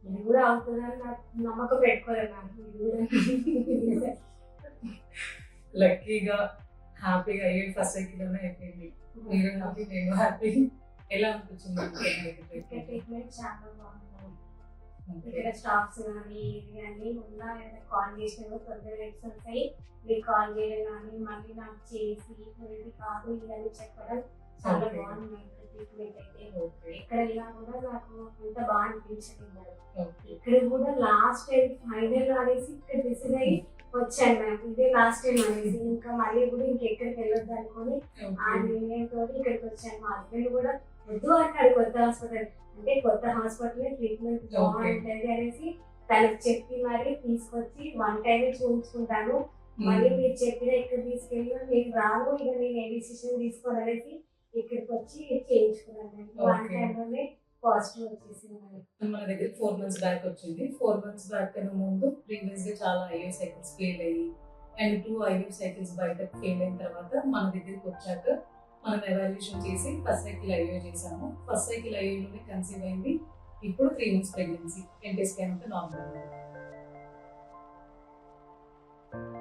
ఇది కూడా అవుతుందని నాకు నమ్మకం పెట్టుకోలేదు. నాకు ఇది కూడా లక్కీగా హ్యాపీగా అయ్యి ఫస్ట్ సైకిల్లోనే అయిపోయింది. మీరు హ్యాపీ, నేను హ్యాపీ. ఎలా అనిపించింది ఇక్కడ ట్రీట్మెంట్ చాలా బాగుంది. ఇక్కడ స్టాఫ్స్ కానీ ఇది కానీ ఉన్నా కాల్ చేసిన తొందరగా ఎక్సెప్ట్ అయ్యి మీరు కాల్ చేయడం కానీ మళ్ళీ నాకు చేసి ఇది కాదు ఇదని చెప్పడం చాలా Okay. బాగుంది. ట్రీట్మెంట్ అయితే ఓకే. ఎక్కడ వెళ్ళినా కూడా నాకు అంత బాగా అనిపించింది. ఓకే. ఇక్కడ కూడా లాస్ట్ టైం ఫైనల్ అనేసి ఇక్కడ డిసైడ్ అయ్యి వచ్చాను మ్యామ్. ఇదే లాస్ట్ టైం అనేసి ఇంకా మళ్ళీ కూడా ఇంకెక్కడికి వెళ్ళొద్దు అనుకొని ఆ నిర్ణయంతో ఇక్కడికి వచ్చాను. మా హస్బెండ్ కూడా వద్దు అంటాడు కొత్త హాస్పిటల్ అంటే కొత్త హాస్పిటల్ ట్రీట్మెంట్ బాగుంటుంది అనేసి తనకు చెప్పి మరి తీసుకొచ్చి 1 టైం చూపించుకుంటాను. మళ్ళీ మీరు చెప్పిన ఇక్కడ తీసుకెళ్ళినా నేను రాను, ఇక నేను ఏ డిసిషన్ తీసుకోను అనేసి ఇక్కడికి వచ్చి చేయించుకున్నాను. 1 టైంలోనే పాజిటివ్ వచ్చేసింది. మన దగ్గర 4 months బ్యాక్ వచ్చింది. 4 months బ్యాక్ కన్నా ముందు ప్రీవియస్ గా చాలా ఐవీ సైకిల్స్ ఫెయిల్ అయ్యి అండ్ 2 ఐవీ సైకిల్స్ బయట ఫెయిల్ అయిన తర్వాత మన దగ్గరికి వచ్చాక మనం ఎవాల్యుయేషన్ చేసి ఫస్ట్ సైకిల్ ఐవీ చేసాము. ఫస్ట్ సైకిల్ ఐవీలోనే కన్సీవ్ అయింది. ఇప్పుడు 3 months ప్రెగ్నెన్సీ. NT స్కాన్ అంతా నార్మల్.